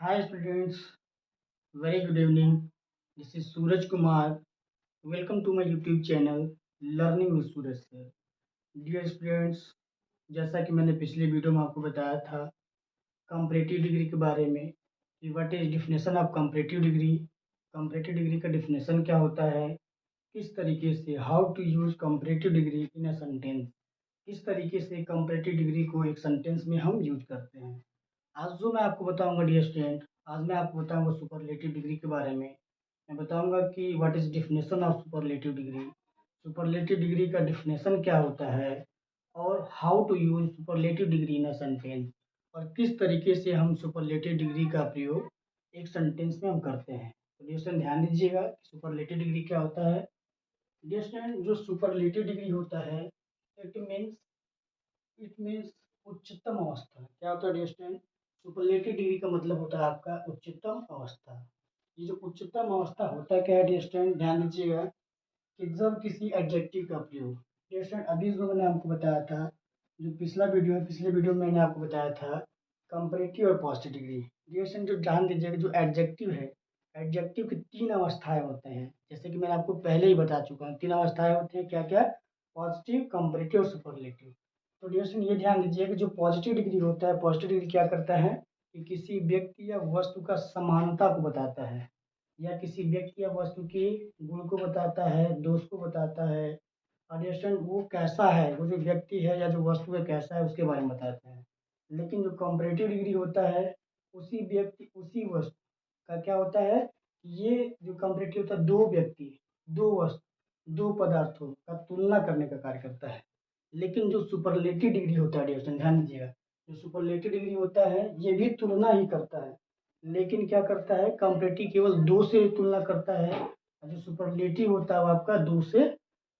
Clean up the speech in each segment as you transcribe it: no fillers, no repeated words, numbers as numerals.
Hi students, very good evening. This is Suraj Kumar. Welcome to my YouTube channel Learning with Suraj Sir. Dear students, जैसा कि मैंने पिछले video में आपको बताया था कंपैरेटिव डिग्री के बारे में कि what is definition of comparative degree का डिफिनेशन क्या होता है, किस तरीके से how to use comparative degree in a sentence, किस तरीके से कंपैरेटिव डिग्री को एक सेंटेंस में हम यूज करते हैं। आज जो मैं आपको बताऊंगा डियर स्टूडेंट, आज मैं आपको बताऊंगा सुपरलेटिव डिग्री के बारे में। मैं बताऊंगा कि what is definition of superlative degree, superlative degree का डिफिनेशन क्या होता है और how to use superlative degree in a sentence, और किस तरीके से हम सुपरलेटिव डिग्री का प्रयोग एक सेंटेंस में हम करते हैं। तो डियर स्टूडेंट ध्यान दीजिएगा सुपरलेटिव डिग्री क्या होता है। डियर स्टूडेंट जो सुपरलेटिव डिग्री होता है इट मीन्स उच्चतम अवस्था। क्या होता है डियर स्टूडेंट? सुपरलेटिव डिग्री का मतलब होता है आपका उच्चतम अवस्था। ये जो उच्चतम अवस्था होता है क्या है डियर स्टूडेंट, ध्यान दीजिएगा कि जब किसी एडजेक्टिव का प्रयोग, डियर स्टूडेंट अभी जो मैंने आपको बताया था, जो पिछला वीडियो है, पिछले वीडियो में मैंने आपको बताया था कंपैरेटिव और पॉजिटिव डिग्री। डियर स्टूडेंट जो ध्यान दीजिएगा, जो एडजेक्टिव है, एडजेक्टिव की तीन अवस्थाएं होते हैं, जैसे कि मैंने आपको पहले ही बता चुका हूँ। तीन अवस्थाएं होती हैं, क्या क्या? पॉजिटिव, कंपैरेटिव और सुपरलेटिव। तो डियर स्टूडेंट ये ध्यान दीजिए कि जो पॉजिटिव डिग्री होता है, पॉजिटिव डिग्री क्या करता है कि किसी व्यक्ति या वस्तु का समानता को बताता है, या किसी व्यक्ति या वस्तु के गुण को बताता है, दोष को बताता है, और डियर स्टूडेंट वो कैसा है, वो जो व्यक्ति है या जो वस्तु है कैसा है उसके बारे में बताता है। लेकिन जो कंपैरेटिव डिग्री होता है, उसी व्यक्ति उसी वस्तु का क्या होता है, ये जो कंपैरेटिव होता है दो व्यक्ति, दो वस्तु, दो पदार्थों का तुलना करने का कार्य करता है। लेकिन जो सुपरलेटिव डिग्री होता है डियर स्टूडेंट ध्यान दीजिएगा, जो सुपरलेटिव डिग्री होता है ये भी तुलना ही करता है, लेकिन क्या करता है, कंपैरेटिव केवल दो से तुलना करता है, और जो सुपरलेटिव होता है वो आपका दो से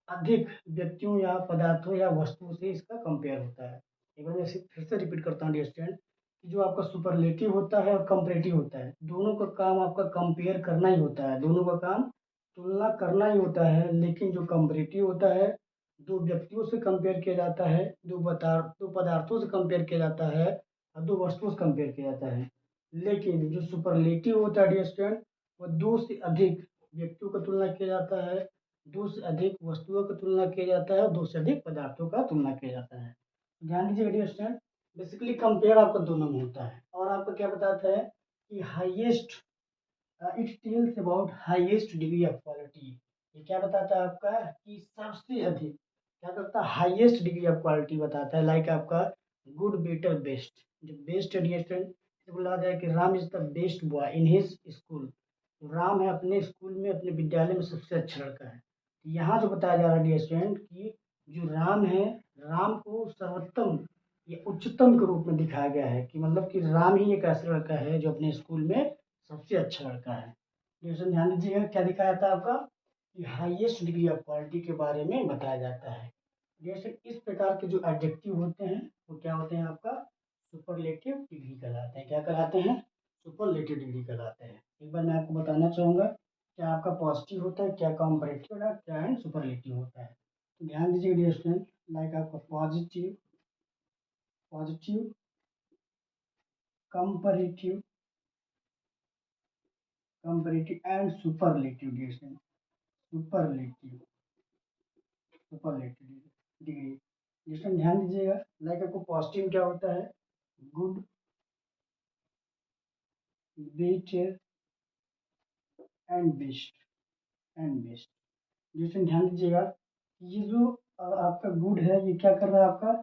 अधिक व्यक्तियों या पदार्थों या वस्तुओं से इसका कंपेयर होता है। एक बार मैं फिर से रिपीट करता हूँ डियर स्टूडेंट कि जो आपका सुपरलेटिव होता है और कंपैरेटिव होता है, दोनों का काम आपका कंपेयर करना ही होता है, दोनों का काम तुलना करना ही होता है। लेकिन जो कंपैरेटिव होता है, दो व्यक्तियों से कंपेयर किया जाता है, दो पदार्थों से कंपेयर किया जाता है, और दो वस्तुओं से कंपेयर किया जाता है। लेकिन जो सुपरलेटिव होता है डियर स्टूडेंट, वो दो से अधिक व्यक्तियों का तुलना किया जाता है, दो से अधिक वस्तुओं का तुलना किया जाता है, और दो से अधिक पदार्थों का तुलना किया जाता है। ध्यान दीजिएगा डियर स्टूडेंट, बेसिकली कंपेयर आपका दोनों में होता है, और आपका क्या बताता है कि highest, it tells about highest degree of quality. ये क्या बताता है आपका कि सबसे अधिक, क्या करता है, हाईएस्ट डिग्री ऑफ क्वालिटी बताता है। लाइक आपका गुड, बेटर, बेस्ट। जो बेस्ट डियर स्टूडेंट, बोला जाए कि Ram is the best boy in his school. Ram है अपने स्कूल में, अपने विद्यालय में सबसे अच्छा लड़का है। यहाँ जो बताया जा रहा है डियर स्टूडेंट कि जो राम है, राम को सर्वोत्तम या उच्चतम के रूप में दिखाया गया है, कि मतलब कि राम ही एक ऐसा लड़का है जो अपने स्कूल में सबसे अच्छा लड़का है। डिवीजन ध्यान दीजिएगा क्या दिखाया था आपका कि हाईएस्ट डिग्री ऑफ क्वालिटी के बारे में बताया जाता है। जैसे इस प्रकार के जो एडजेक्टिव होते हैं वो क्या होते हैं आपका सुपरलेटिव डिग्री कहलाते हैं। क्या कहलाते हैं? सुपरलेटिव डिग्री कहलाते हैं। एक बार मैं आपको बताना चाहूँगा क्या आपका पॉजिटिव होता है, क्या कंपैरेटिव होता है, क्या है सुपरलेटिव होता है। तो ध्यान दीजिए डियर स्टूडेंट, लाइक आपका positive, positive, comparative, comparative and superlative dear student, superlative, superlative degree. जिसमें ध्यान दीजिएगा, लाइक आपको पॉजिटिव क्या होता है, good, better and best, and best. जिसमें ध्यान दीजिएगा ये जो आपका गुड है ये क्या कर रहा है आपका,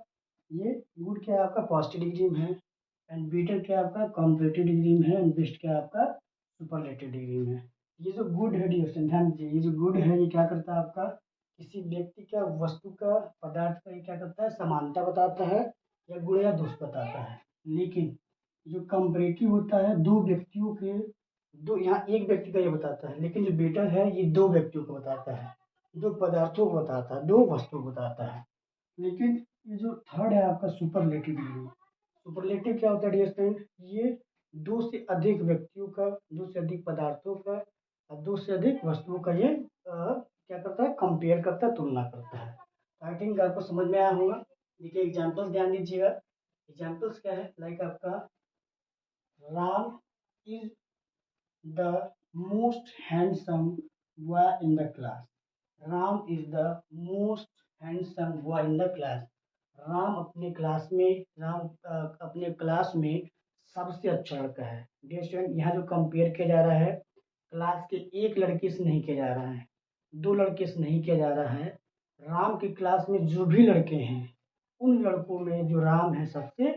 ये गुड क्या है आपका पॉजिटिव डिग्री में है, एंड बेटर क्या है आपका कंपैरेटिव डिग्री में है, एंड बेस्ट क्या है आपका सुपरलेटिव डिग्री में है। ये जो गुड है डियर ध्यान दीजिए, ये जो गुड है ये क्या करता है आपका किसी व्यक्ति का, वस्तु का, पदार्थ का ये क्या करता है समानता बताता है, या गुण या दोष बताता है। लेकिन जो कंपैरेटिव होता है दो व्यक्तियों के, दो, यहाँ एक व्यक्ति का ये बताता है, लेकिन जो बेटर है ये दो व्यक्तियों को बताता है, दो पदार्थों को बताता है, दो वस्तुओं को बताता है। लेकिन ये जो थर्ड है आपका सुपरलेटिव डिग्री, सुपरलेटिव क्या होता है डियर स्टूडेंट, ये दो से अधिक व्यक्तियों का, दो से अधिक पदार्थों का, और दो से अधिक वस्तुओं का ये क्या करता है, कंपेयर करता है, तुलना करता है। आई थिंक आपको समझ में आया होगा। देखिए एग्जाम्पल्स ध्यान दीजिएगा, एग्जाम्पल्स क्या है, लाइक आपका Ram is the most handsome boy in the class. Ram is the most handsome boy in the class. Ram अपने क्लास में सबसे अच्छा लड़का है। डियर स्टूडेंट, यहाँ जो कंपेयर किया जा रहा है क्लास के एक लड़के से नहीं किया जा रहा है, दो लड़के से नहीं किया जा रहा है। राम की क्लास में जो भी लड़के हैं उन लड़कों में जो राम है सबसे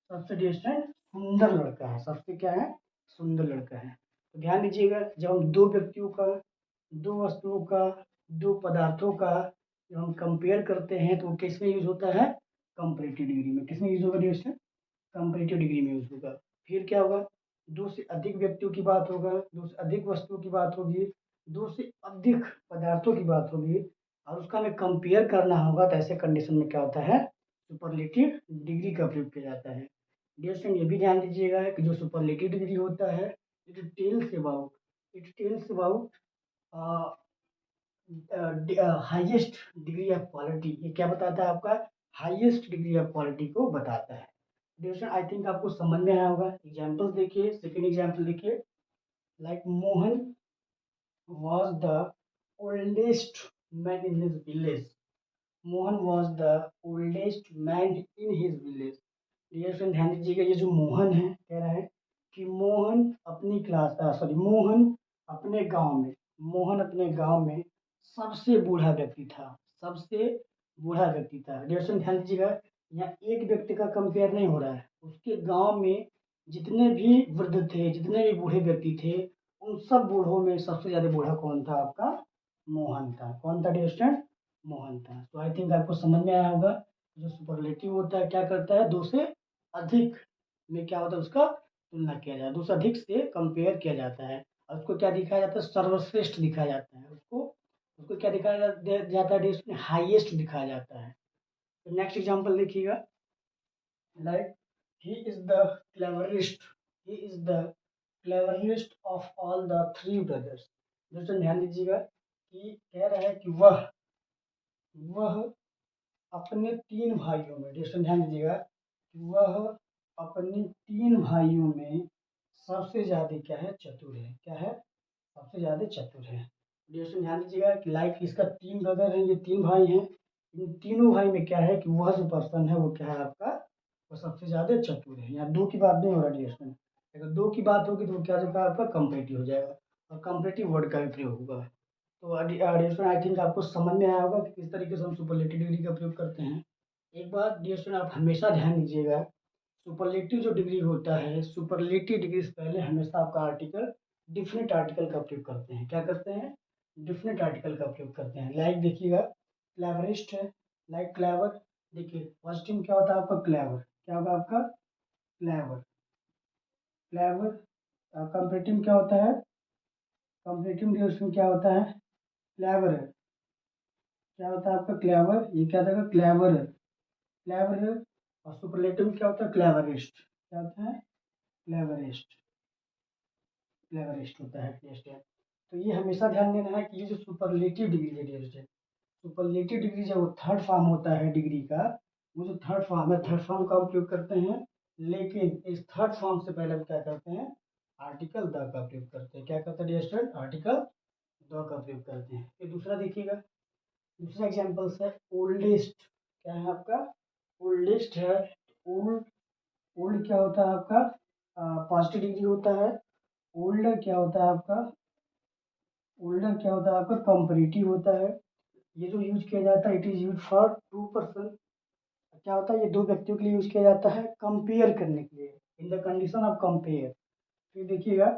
सबसे डियर स्टूडेंट सुंदर लड़का है। सबसे क्या है? सुंदर लड़का है। तो ध्यान दीजिएगा, जब हम दो व्यक्तियों का, दो वस्तुओं का, दो पदार्थों का जब हम कंपेयर करते हैं तो वो किस में यूज होता है? कंपैरेटिव डिग्री में। किसमें यूज होगा डियर स्टूडेंट? कंपैरेटिव डिग्री में यूज होगा। फिर क्या होगा? दो से अधिक व्यक्तियों की बात होगा, दो से अधिक वस्तुओं की बात होगी, दो से अधिक पदार्थों की बात होगी और उसका हमें कंपेयर करना होगा, तो ऐसे कंडीशन में क्या होता है? सुपरलेटिव डिग्री का प्रयोग किया जाता है। डियर स्टूडेंट, ये भी ध्यान दीजिएगा कि जो सुपरलेटिव डिग्री होता है it tells about highest degree of quality. ये क्या बताता है? आपका हाईएस्ट डिग्री ऑफ क्वालिटी को बताता है। डियर आई थिंक आपको समझ में आया होगा। एग्जाम्पल देखिए, सेकेंड एग्जाम्पल देखिए। Like Mohan was the oldest man in his village. Mohan was the oldest man in his village. Dear friend, ध्यान दीजिएगा, ये जो मोहन है कह रहा है कि मोहन अपने गांव में सबसे बूढ़ा व्यक्ति था। सबसे बूढ़ा व्यक्ति था। डियर फ्रेंड, ध्यान दीजिएगा, यहाँ एक व्यक्ति का कंपेयर नहीं हो रहा है। उसके गांव में जितने भी वृद्ध थे, जितने भी बूढ़े व्यक्ति थे, उन सब बूढ़ों में सबसे ज्यादा बूढ़ा कौन था? आपका मोहन था। कौन था डियर स्टूडेंट? मोहन था। तो आई थिंक आपको समझ में आया होगा। जो सुपरलेटिव होता है क्या करता है? दो से अधिक में क्या होता है? उसका तुलना किया जाता है, दो से अधिक से कंपेयर किया जाता है और उसको क्या दिखाया जाता है? सर्वश्रेष्ठ दिखाया जाता है। उसको उसको क्या दिखाया जाता है? डियर हाईएस्ट दिखाया जाता है। तो नेक्स्ट एग्जाम्पल देखिएगा। Like he is the cleverest he is the cleverest of all the three brothers। दोस्तों ध्यान दीजिएगा कि कह रहा है कि वह अपने तीन भाइयों में, दोस्तों ध्यान दीजिएगा, वह अपने तीन भाइयों में सबसे ज्यादा क्या है? चतुर है। क्या है? सबसे ज्यादा चतुर है। दोस्तों ध्यान दीजिएगा कि लाइक इसका तीन ब्रदर हैं, ये तीन भाई हैं। इन तीनों भाई में क्या है कि वह जो पर्सन है वो क्या है? आपका वो सबसे ज्यादा चतुर है। यहाँ दो की बात नहीं हो रहा डियर स्टूडेंट। अगर दो की बात होगी तो वो क्या होगा? आपका कंपैरेटिव हो जाएगा और कंपैरेटिव वर्ड का भी प्रयोग होगा। तो डियर स्टूडेंट, आई थिंक आपको समझ में आया होगा कि किस तरीके से हम सुपरलेटिव डिग्री का प्रयोग करते हैं। एक बात डियर स्टूडेंट, आप हमेशा ध्यान दीजिएगा, सुपरलेटिव जो डिग्री होता है, सुपरलेटिव डिग्री से पहले हमेशा आपका आर्टिकल डिफिनेट आर्टिकल का प्रयोग करते हैं। क्या करते हैं? डिफिनेट आर्टिकल का प्रयोग करते हैं। लाइक देखिएगा, क्लेवरिस्ट है, लाइक क्लेवर। देखिए पॉजिटिव क्या होता है? आपका क्लेवर। क्या होगा? आपका क्लेवर। क्लेवर। कंपेरेटिव क्या होता है? कंपेरेटिव उसमें क्या होता है? क्लेवर है। क्या होता है आपका? क्लेवर। ये क्या था? क्लेवर है। क्लेवर है। और सुपरलेटिव में क्या होता है? क्लेवरिस्ट। क्या होता है? क्लेवरिस्ट। क्लेवरिस्ट होता है टेस्ट है। तो ये हमेशा ध्यान देना है कि ये जो सुपरलेटिव डिग्री है टेस्ट है, सुपरलेटिव डिग्री जब वो थर्ड फॉर्म होता है डिग्री का, वो जो थर्ड फॉर्म है, थर्ड फॉर्म का उपयोग करते हैं। लेकिन इस थर्ड फॉर्म से पहले हम क्या करते हैं? आर्टिकल द का प्रयोग करते हैं। क्या करते हैं डियर स्टूडेंट? आर्टिकल द का प्रयोग करते हैं। फिर दूसरा देखिएगा, दूसरा एग्जाम्पल है ओल्डेस्ट। क्या है आपका? ओल्डेस्ट है। ओल्ड ओल्ड क्या होता है आपका? पॉजिटिव डिग्री होता है। ओल्डर क्या होता है आपका? ओल्डर क्या होता है आपका? कंपैरेटिव होता है। ये जो यूज किया जाता है, it is use for two person. क्या होता है? ये दो व्यक्तियों के लिए यूज किया जाता है कंपेयर करने के लिए, in the condition of compare. फिर देखिएगा,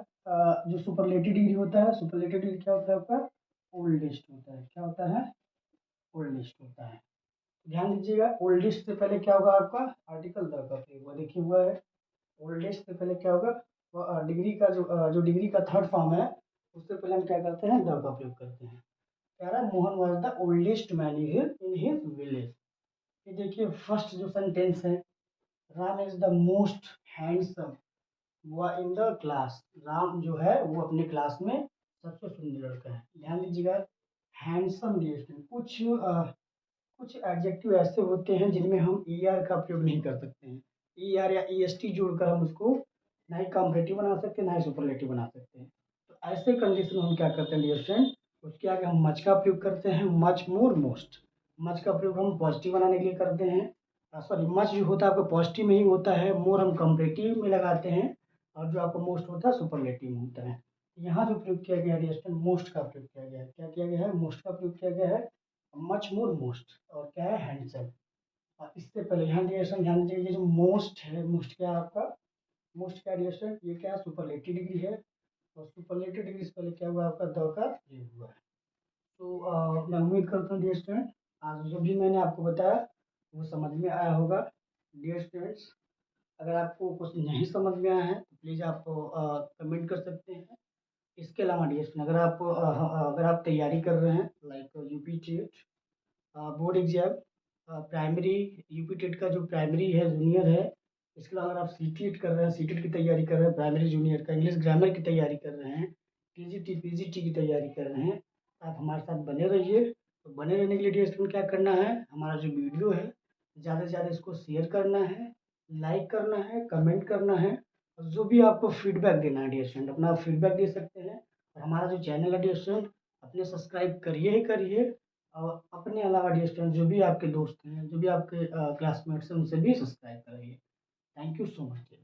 जो सुपरलेटिव डिग्री होता है, सुपरलेटिव डिग्री क्या होता है आपका? ओल्डेस्ट होता है। क्या होता है? ओल्डेस्ट होता है। ध्यान दीजिएगा, ओल्डेस्ट से पहले क्या होगा? आपका आर्टिकल द का प्रयोग हुआ। देखिए हुआ है, ओल्डेस्ट से पहले क्या होगा? डिग्री का जो डिग्री का थर्ड फॉर्म है, उससे पहले हम क्या करते हैं? द का प्रयोग करते हैं। कह रहा है Mohan was the oldest man in his village. ये देखिए फर्स्ट जो सेंटेंस है, Ram is the most handsome वह इन द क्लास। राम जो है वो अपने क्लास में सबसे सुंदर लड़का है। ध्यान दीजिएगा, हैंडसम कुछ एडजेक्टिव ऐसे होते हैं जिनमें हम ई आर का प्रयोग नहीं कर सकते हैं। ई आर या ई एस टी जोड़कर हम उसको ना ही कॉम्परेटिव बना सकते, ना ही सुपरलेटिव बना सकते हैं। तो ऐसे कंडीशन में हम क्या करते हैं डियर फ्रेंड, उसके आगे हम मच का प्रयोग करते हैं, मच मोर मोस्ट। मच का प्रयोग हम पॉजिटिव बनाने के लिए करते हैं, सॉरी मच जो होता है आपको पॉजिटिव में ही होता है, मोर हम कंपरेटिव में लगाते हैं, और जो आपको मोस्ट होता है सुपरलेटिव में होता है। यहाँ जो प्रयोग किया गया है डियर फ्रेंड, मोस्ट का प्रयोग किया गया है। क्या किया गया है? मोस्ट का प्रयोग किया गया है, मच मोर मोस्ट, और क्या है? हैंडसम। और इससे पहले यहाँ डियर फ्रेंड ध्यान दीजिए, ये जो मोस्ट है, मोस्ट क्या है आपका? मोस्ट क्या डियर फ्रेंड? ये क्या है? सुपरलेटिव डिग्री है। और सुपरलेटिव डिग्री से पहले क्या हुआ आपका? द का ये हुआ है। तो मैं उम्मीद करता हूँ डियर स्टूडेंट, आज जो भी मैंने आपको बताया वो समझ में आया होगा। डियर स्टूडेंट्स, अगर आपको कुछ नहीं समझ में आया है तो प्लीज़ आप कमेंट कर सकते हैं। इसके अलावा डियर स्टूडेंट, अगर आप तैयारी कर रहे हैं like UP TET board exam, primary UP TET का जो प्राइमरी है, जूनियर है, इसके अलावा अगर आप सी टेट कर रहे हैं, सी टेट की तैयारी कर रहे हैं, प्राइमरी जूनियर का इंग्लिश ग्रामर की तैयारी कर रहे हैं, टीजीटी पीजीटी की तैयारी कर रहे हैं, आप हमारे साथ बने रहिए। तो बने रहने के लिए डियर स्टूडेंट क्या करना है, हमारा जो वीडियो है ज़्यादा से ज़्यादा इसको शेयर करना है, लाइक करना है, कमेंट करना है, और जो भी आपको फीडबैक देना है डियर स्टूडेंट, अपना फीडबैक दे सकते हैं। और हमारा जो चैनल है डियर स्टूडेंट, अपने सब्सक्राइब करिए ही करिए, और अपने अलावा डियर स्टूडेंट जो भी आपके दोस्त हैं, जो भी आपके क्लासमेट्स हैं, उनसे भी सब्सक्राइब कराइए। Thank you so much.